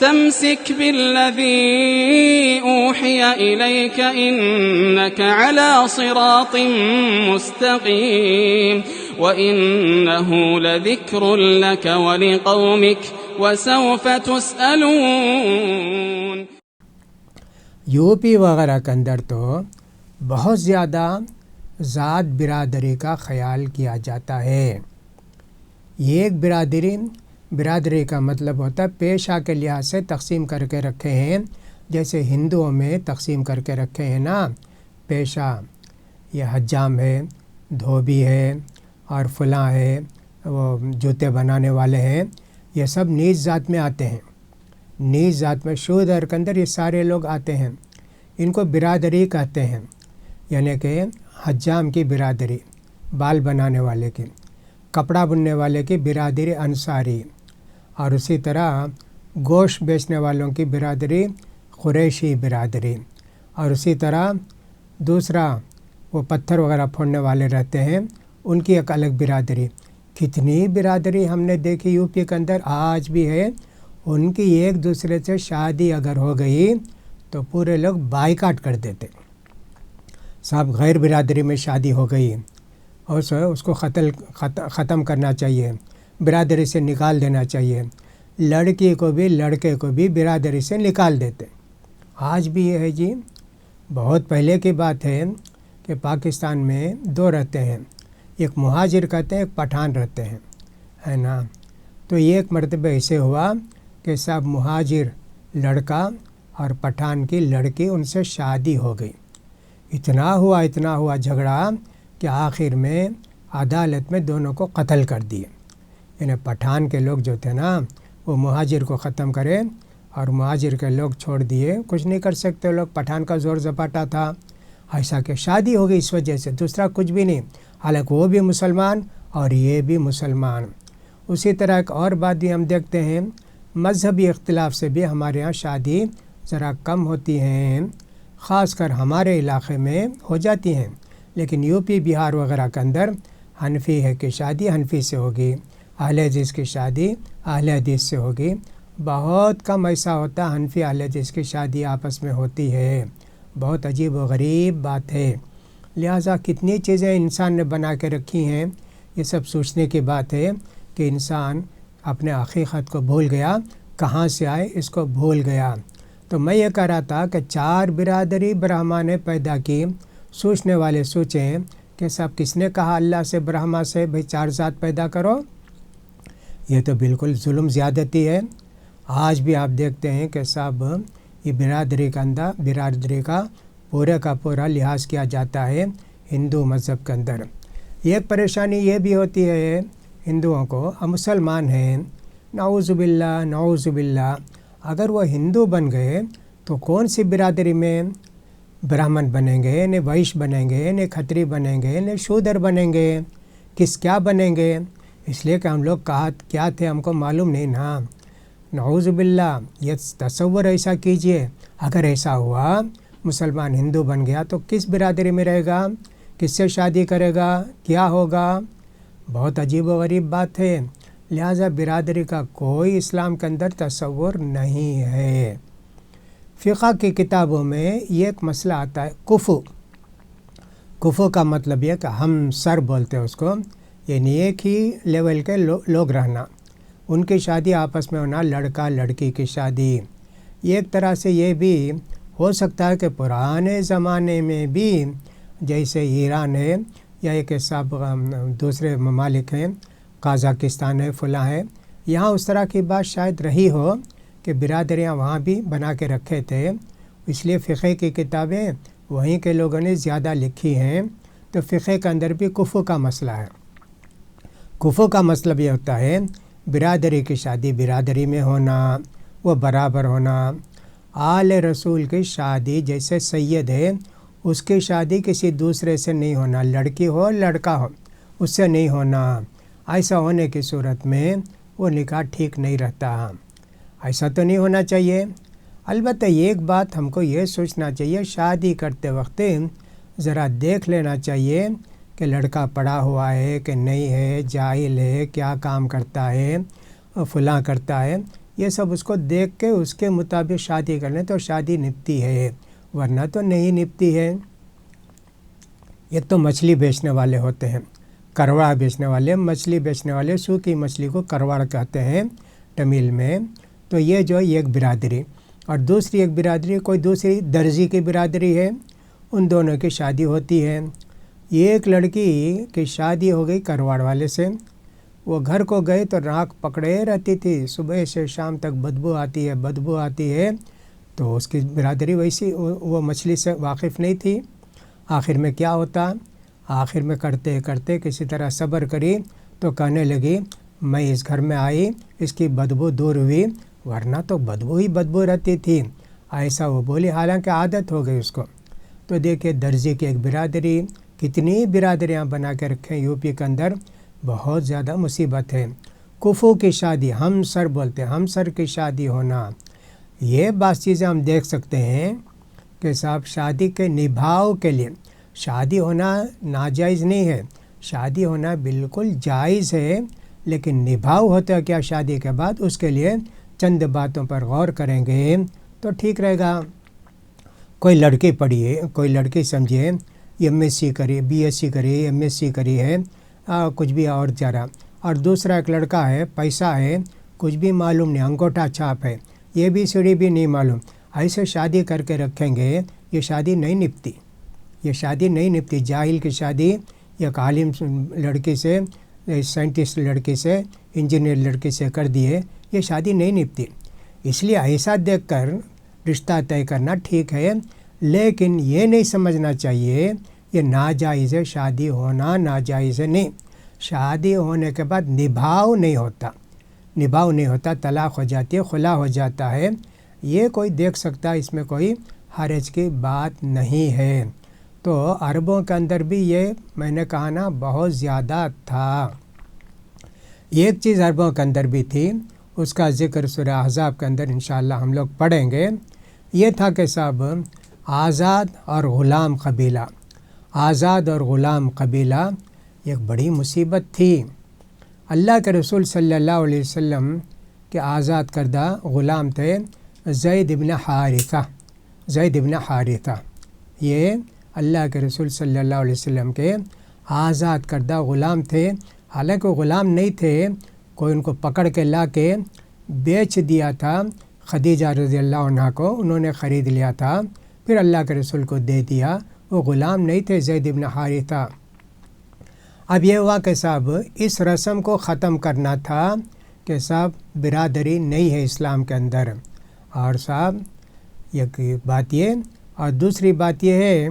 فاستمسك بالذي أوحي إليك إنك على صراط مستقيم وإنه لذكر لك ولقومك وسوف تسألون. یوپی وغیرہ کے اندر تو بہت زیادہ ذات برادری کا خیال کیا جاتا ہے. یہ ایک برادری کا مطلب ہوتا ہے پیشہ کے لحاظ سے تقسیم کر کے رکھے ہیں، جیسے ہندوؤں میں تقسیم کر کے رکھے ہیں نا پیشہ، یہ حجام ہے، دھوبی ہے اور فلاں ہے، وہ جوتے بنانے والے ہیں، یہ سب نیز ذات میں آتے ہیں. نیز ذات میں شودر کے اندر یہ سارے لوگ آتے ہیں. ان کو برادری کہتے ہیں، یعنی کہ حجام کی برادری، بال بنانے والے کی، کپڑا بننے والے کی برادری انصاری، اور اسی طرح گوشت بیچنے والوں کی برادری قریشی برادری، اور اسی طرح دوسرا وہ پتھر وغیرہ پھوڑنے والے رہتے ہیں، ان کی ایک الگ برادری. کتنی برادری ہم نے دیکھی یوپی کے اندر آج بھی ہے. ان کی ایک دوسرے سے شادی اگر ہو گئی تو پورے لوگ بائیکاٹ کر دیتے. صاحب غیر برادری میں شادی ہو گئی اور اس کو ختم کرنا چاہیے، برادری سے نکال دینا چاہیے. لڑکی کو بھی لڑکے کو بھی برادری سے نکال دیتے. آج بھی یہ ہے جی. بہت پہلے کی بات ہے کہ پاکستان میں دو رہتے ہیں، ایک مہاجر کہتے ہیں، ایک پٹھان رہتے ہیں، ہے نا. تو ایک مرتبہ ایسے ہوا کہ صاحب مہاجر لڑکا اور پٹھان کی لڑکی، ان سے شادی ہو گئی. اتنا ہوا جھگڑا کہ آخر میں عدالت میں دونوں کو قتل کر دیے. یعنی پٹھان کے لوگ جو تھے نا وہ مہاجر کو ختم کرے اور مہاجر کے لوگ چھوڑ دیے. کچھ نہیں کر سکتے لوگ، پٹھان کا زور زپاٹا تھا. ایسا کہ شادی ہو گئی اس وجہ سے، دوسرا کچھ بھی نہیں. حالانکہ وہ بھی مسلمان اور یہ بھی مسلمان. اسی طرح ایک اور بات بھی ہم دیکھتے ہیں، مذہبی اختلاف سے بھی ہمارے ہاں شادی ذرا کم ہوتی ہیں، خاص کر ہمارے علاقے میں ہو جاتی ہیں. لیکن یوپی بہار وغیرہ کے اندر حنفی ہے کہ شادی حنفی سے ہوگی، اہل حدیث کی شادی اہل حدیث سے ہوگی. بہت کم ایسا ہوتا حنفی اہل حدیث کی شادی آپس میں ہوتی ہے. بہت عجیب و غریب بات ہے. لہٰذا کتنی چیزیں انسان نے بنا کے رکھی ہیں. یہ سب سوچنے کی بات ہے کہ انسان اپنے حقیقت کو بھول گیا، کہاں سے آئے اس کو بھول گیا. تو میں یہ کہہ رہا تھا کہ 4 برادری برہما نے پیدا کی. سوچنے والے سوچیں کہ صاحب کس نے کہا اللہ سے برہما سے بھئی 4 ذات پیدا کرو؟ یہ تو بالکل ظلم زیادتی ہے. آج بھی آپ دیکھتے ہیں کہ صاحب یہ برادری کا پورے کا پورا لحاظ کیا جاتا ہے ہندو مذہب کے اندر. ایک پریشانی یہ بھی ہوتی ہے ہندوؤں کو، مسلمان ہیں، نعوذ باللہ اگر وہ ہندو بن گئے تو کون سی برادری میں برہمن بنیں گے، نہ ویش بنیں گے، نہ کھتری بنیں گے، نہ شودر بنیں گے، کیا بنیں گے؟ اس لیے کہ ہم لوگ کیا تھے ہم کو معلوم نہیں نا. نعوذ باللہ. یہ تصور ایسا کیجئے، اگر ایسا ہوا مسلمان ہندو بن گیا تو کس برادری میں رہے گا، کس سے شادی کرے گا، کیا ہوگا؟ بہت عجیب و غریب بات ہے. لہٰذا برادری کا کوئی اسلام کے اندر تصور نہیں ہے. فقہ کی کتابوں میں یہ ایک مسئلہ آتا ہے کفو کا مطلب یہ کہ ہم سر بولتے ہیں اس کو، یعنی ایک ہی لیول کے لوگ رہنا، ان کی شادی آپس میں ہونا، لڑکا لڑکی کی شادی. ایک طرح سے یہ بھی ہو سکتا ہے کہ پرانے زمانے میں بھی جیسے ایران ہے یا ایک صاحب دوسرے ممالک ہیں، قازقستان ہے، فلاں ہے، یہاں اس طرح کی بات شاید رہی ہو کہ برادریاں وہاں بھی بنا کے رکھے تھے. اس لیے فقہ کی کتابیں وہیں کے لوگوں نے زیادہ لکھی ہیں. تو فقہ کے اندر بھی کفو کا مسئلہ ہے. کفو کا مطلب یہ ہوتا ہے برادری کی شادی برادری میں ہونا، وہ برابر ہونا. آل رسول کی شادی جیسے سید ہے، اس کی شادی کسی دوسرے سے نہیں ہونا، لڑکی ہو لڑکا ہو اس سے نہیں ہونا. ایسا ہونے کی صورت میں وہ نکاح ٹھیک نہیں رہتا. ایسا تو نہیں ہونا چاہیے. البتہ ایک بات ہم کو یہ سوچنا چاہیے، شادی کرتے وقت ذرا دیکھ لینا چاہیے کہ لڑکا پڑھا ہوا ہے کہ نہیں ہے، جاہل ہے، کیا کام کرتا ہے، فلاں کرتا ہے. یہ سب اس کو دیکھ کے اس کے مطابق شادی کر لیں تو شادی نپتی ہے، ورنہ تو نہیں نپتی ہے۔ ایک تو مچھلی بیچنے والے ہوتے ہیں، کروڑا بیچنے والے، مچھلی بیچنے والے، سوکھی مچھلی کو کروڑ کہتے ہیں تمل میں۔ تو یہ جو ایک برادری، اور دوسری ایک برادری کوئی دوسری درزی کی برادری ہے، ان دونوں کی شادی ہوتی ہے۔ ایک لڑکی کی شادی ہو گئی کروڑ والے سے، وہ گھر کو گئے تو ناک پکڑے رہتی تھی، صبح سے شام تک بدبو آتی ہے، تو اس کی برادری ویسی، وہ مچھلی سے واقف نہیں تھی۔ آخر میں کیا ہوتا؟ آخر میں کرتے کرتے کسی طرح صبر کری تو کہنے لگی میں اس گھر میں آئی، اس کی بدبو دور ہوئی، ورنہ تو بدبو ہی بدبو رہتی تھی، ایسا وہ بولی، حالانکہ عادت ہو گئی اس کو۔ تو دیکھیں درزی کی ایک برادری، کتنی برادریاں بنا کے رکھیں یو پی کے اندر، بہت زیادہ مصیبت ہے۔ کفو کی شادی، ہم سر بولتے ہیں، ہم سر کی شادی ہونا، یہ بعض چیزیں ہم دیکھ سکتے ہیں کہ صاحب شادی کے نبھاؤ کے لیے شادی ہونا ناجائز نہیں ہے، شادی ہونا بالکل جائز ہے، لیکن نبھاؤ ہوتا ہے کیا شادی کے بعد، اس کے لیے چند باتوں پر غور کریں گے تو ٹھیک رہے گا۔ کوئی لڑکی پڑھی ہے، کوئی لڑکی سمجھے MSc کری، BSc کری، MSc کری ہے، کچھ بھی اور جارا، اور دوسرا ایک لڑکا ہے، پیسہ ہے، کچھ بھی معلوم نہیں، انگوٹھا چھاپ ہے، یہ بھی سیڑھی بھی نہیں معلوم، ایسے شادی کر کے رکھیں گے، یہ شادی نہیں نپتی، یہ شادی نہیں نپتی۔ جاہل کی شادی ایک عالم لڑکی سے، سائنٹسٹ لڑکی سے، انجینئر لڑکی سے کر دیے، یہ شادی نہیں نپتی۔ اس لیے ایسا دیکھ کر رشتہ طے کرنا ٹھیک ہے، لیکن یہ نہیں سمجھنا چاہیے یہ ناجائز ہے، شادی ہونا ناجائز ہے، نہیں۔ شادی ہونے کے بعد نبھاؤ نہیں ہوتا، طلاق ہو جاتی ہے، خلا ہو جاتا ہے، یہ کوئی دیکھ سکتا ہے، اس میں کوئی حرج کی بات نہیں ہے۔ تو عربوں کے اندر بھی یہ میں نے کہا نا بہت زیادہ تھا۔ ایک چیز عربوں کے اندر بھی تھی، اس کا ذکر سورہ احزاب کے اندر انشاءاللہ ہم لوگ پڑھیں گے، یہ تھا کہ صاحب آزاد اور غلام قبیلہ، آزاد اور غلام قبیلہ ایک بڑی مصیبت تھی۔ اللہ کے رسول صلی اللہ علیہ وسلم کے آزاد کردہ غلام تھے زید بن حارثہ، یہ اللہ کے رسول صلی اللہ علیہ وسلم کے آزاد کردہ غلام تھے، حالانکہ غلام نہیں تھے، کوئی ان کو پکڑ کے لا کے بیچ دیا تھا خدیجہ رضی اللہ عنہ کو، انہوں نے خرید لیا تھا، پھر اللہ کے رسول کو دے دیا، وہ غلام نہیں تھے زید بن حارثہ۔ اب یہ ہوا کہ صاحب اس رسم کو ختم کرنا تھا کہ صاحب برادری نہیں ہے اسلام کے اندر، اور صاحب ایک بات یہ، اور دوسری بات یہ ہے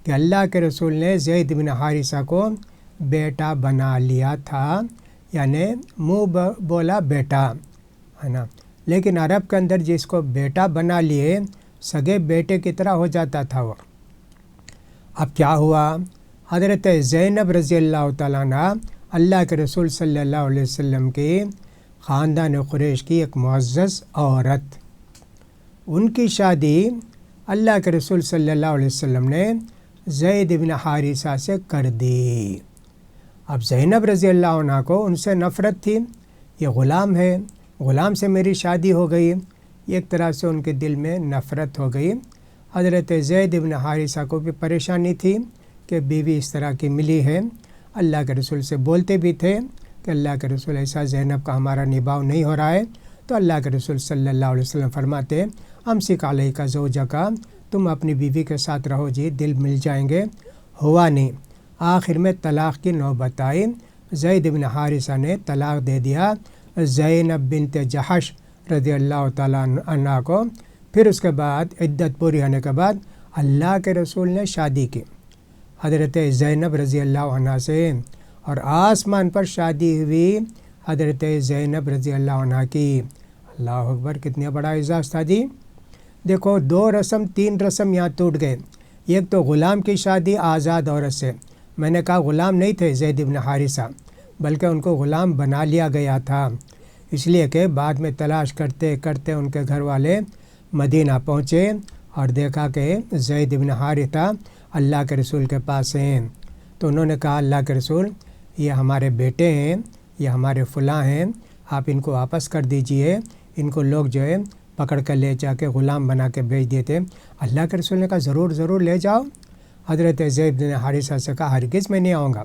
کہ اللہ کے رسول نے زید بن حارثہ کو بیٹا بنا لیا تھا، یعنی منہ بولا بیٹا ہے نا، لیکن عرب کے اندر جس کو بیٹا بنا لیے سگے بیٹے کی طرح ہو جاتا تھا وہ۔ اب کیا ہوا؟ حضرت زینب رضی اللہ تعالیٰ عنہ اللہ کے رسول صلی اللہ علیہ وسلم کی خاندان قریش کی ایک معزز عورت، ان کی شادی اللہ کے رسول صلی اللہ علیہ وسلم نے زید بن حارثہ سے کر دی۔ اب زینب رضی اللہ عنہ کو ان سے نفرت تھی، یہ غلام ہے، غلام سے میری شادی ہو گئی، ایک طرح سے ان کے دل میں نفرت ہو گئی۔ حضرت زید بن حارثہ کو بھی پریشانی تھی کہ بیوی اس طرح کی ملی ہے، اللہ کے رسول سے بولتے بھی تھے کہ اللہ کے رسول ایسا زینب کا ہمارا نبھاؤ نہیں ہو رہا ہے، تو اللہ کے رسول صلی اللہ علیہ وسلم فرماتے امسک علیک زوجک، تم اپنی بیوی کے ساتھ رہو جی، دل مل جائیں گے، ہوا نہیں۔ آخر میں طلاق کی نوبت آئی، زید بن حارثہ نے طلاق دے دیا زینب بنت جحش رضی اللہ تعالیٰ عنہ کو۔ پھر اس کے بعد عدت پوری ہونے کے بعد اللہ کے رسول نے شادی کی حضرت زینب رضی اللہ عنہ سے، اور آسمان پر شادی ہوئی حضرت زینب رضی اللہ عنہ کی۔ اللہ اکبر، کتنا بڑا اعزاز تھا جی۔ دیکھو 2 رسم 3 رسم یہاں ٹوٹ گئے، ایک تو غلام کی شادی آزاد عورت سے، میں نے کہا غلام نہیں تھے زید بن حارثہ، بلکہ ان کو غلام بنا لیا گیا تھا، اس لیے کہ بعد میں تلاش کرتے کرتے ان کے گھر والے مدینہ پہنچے اور دیکھا کہ زید بن حارثہ اللہ کے رسول کے پاس ہیں، تو انہوں نے کہا اللہ کے رسول یہ ہمارے بیٹے ہیں، یہ ہمارے فلاں ہیں، آپ ان کو واپس کر دیجئے، ان کو لوگ جو ہے پکڑ کر لے جا کے غلام بنا کے بیچ دیتے۔ اللہ کے رسول نے کہا ضرور ضرور لے جاؤ۔ حضرت زید بن حارثہ سے کہا ہرگز میں نہیں آؤں گا،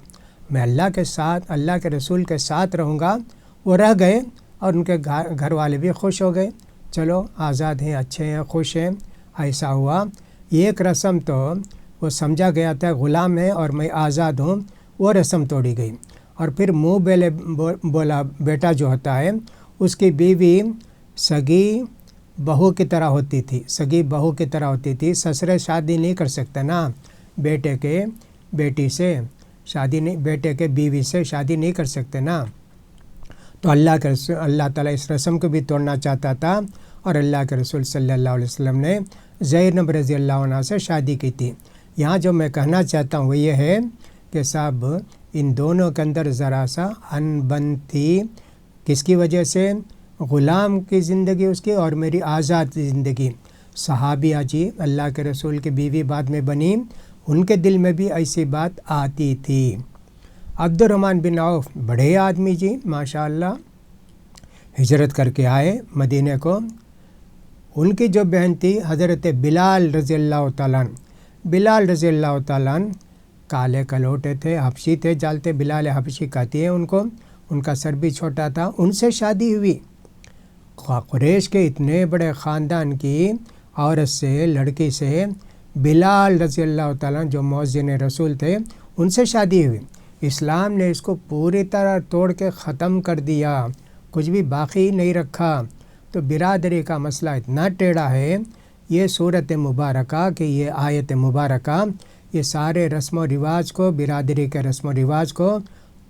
میں اللہ کے ساتھ اللہ کے رسول کے ساتھ رہوں گا۔ وہ رہ گئے اور ان کے گھر والے بھی خوش ہو گئے، چلو آزاد ہیں، اچھے ہیں، خوش ہیں۔ ایسا ہوا ایک رسم تو وہ سمجھا گیا تھا غلام ہے اور میں آزاد ہوں، وہ رسم توڑی گئی۔ اور پھر منہ بولا بیٹا جو ہوتا ہے اس کی بیوی سگی بہو کی طرح ہوتی تھی، سگی بہو کی طرح ہوتی تھی۔ سسرے شادی نہیں کر سکتا نا، بیٹے کے بیٹی سے شادی نہیں، بیٹے کے بیوی سے شادی نہیں کر سکتے نا۔ تو اللہ تعالیٰ اس رسم کو بھی توڑنا چاہتا تھا، اور اللہ کے رسول صلی اللہ علیہ وسلم نے زینب رضی اللہ عنہ سے شادی کی تھی۔ یہاں جو میں کہنا چاہتا ہوں وہ یہ ہے کہ صاحب ان دونوں کے اندر ذرا سا انبن تھی، کس کی وجہ سے؟ غلام کی زندگی اس کی اور میری آزاد زندگی۔ صحابیہ جی اللہ کے رسول کی بیوی بعد میں بنی، ان کے دل میں بھی ایسی بات آتی تھی۔ عبد الرحمن بن عوف بڑے آدمی جی ماشاء اللہ، ہجرت کر کے آئے مدینے کو۔ ان کی جو بہن تھی حضرت بلال رضی اللہ تعالیٰ عنہ، بلال رضی اللہ تعالیٰ عنہ کالے کلوٹے تھے، حبشی تھے، جانتے بلال حبشی کہتی ہے ان کو، ان کا سر بھی چھوٹا تھا، ان سے شادی ہوئی۔ قریش کے اتنے بڑے خاندان کی عورت سے، لڑکی سے بلال رضی اللہ تعالیٰ جو مؤذن رسول تھے ان سے شادی ہوئی۔ اسلام نے اس کو پوری طرح توڑ کے ختم کر دیا، کچھ بھی باقی نہیں رکھا۔ تو برادری کا مسئلہ اتنا ٹیڑھا ہے، یہ صورت مبارکہ کہ یہ آیت مبارکہ یہ سارے رسم و رواج کو، برادری کے رسم و رواج کو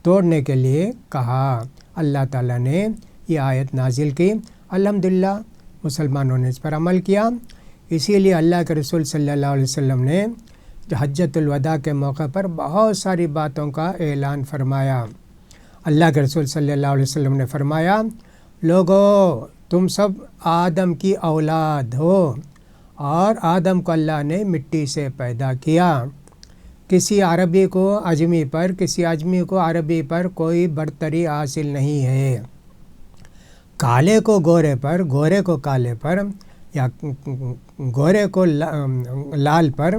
توڑنے کے لیے کہا۔ اللہ تعالیٰ نے یہ آیت نازل کی، الحمدللہ مسلمانوں نے اس پر عمل کیا۔ اسی لیے اللہ کے رسول صلی اللہ علیہ وسلم نے حجۃ الوداع کے موقع پر بہت ساری باتوں کا اعلان فرمایا۔ اللہ کے رسول صلی اللہ علیہ وسلم نے فرمایا لوگو تم سب آدم کی اولاد ہو، اور آدم کو اللہ نے مٹی سے پیدا کیا۔ کسی عربی کو عجمی پر، کسی عجمی کو عربی پر کوئی برتری حاصل نہیں ہے۔ کالے کو گورے پر، گورے کو کالے پر، یا گورے کو لال پر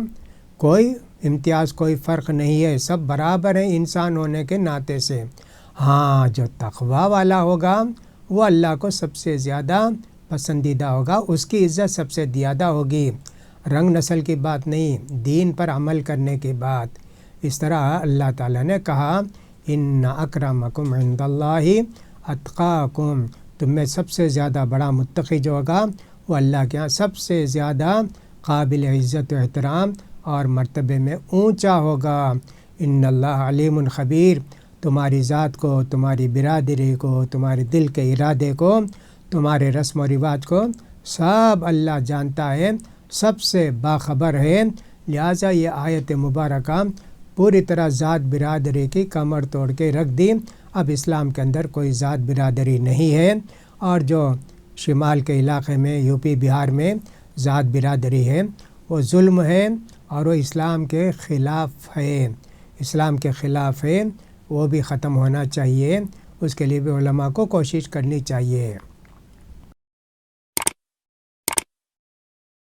کوئی امتیاز، کوئی فرق نہیں ہے، سب برابر ہیں انسان ہونے کے ناطے سے۔ ہاں جو تقویٰ والا ہوگا وہ اللہ کو سب سے زیادہ پسندیدہ ہوگا، اس کی عزت سب سے زیادہ ہوگی۔ رنگ نسل کی بات نہیں، دین پر عمل کرنے کی بات۔ اس طرح اللہ تعالیٰ نے کہا ان اکرمکم عند اللہ اتقاکم، تم میں سب سے زیادہ بڑا متقی جو ہوگا وہ اللہ کے ہاں سب سے زیادہ قابل عزت و احترام اور مرتبے میں اونچا ہوگا۔ ان اللہ علیم خبیر، تمہاری ذات کو، تمہاری برادری کو، تمہارے دل کے ارادے کو، تمہارے رسم و رواج کو سب اللہ جانتا ہے، سب سے باخبر ہے۔ لہٰذا یہ آیت مبارکہ پوری طرح ذات برادری کی کمر توڑ کے رکھ دی۔ اب اسلام کے اندر کوئی ذات برادری نہیں ہے، اور جو شمال کے علاقے میں یو پی بہار میں ذات برادری ہے وہ ظلم ہے، اور وہ اسلام کے خلاف ہے، اسلام کے خلاف ہے، وہ بھی ختم ہونا چاہیے۔ اس کے لیے بھی علماء کو کوشش کرنی چاہیے۔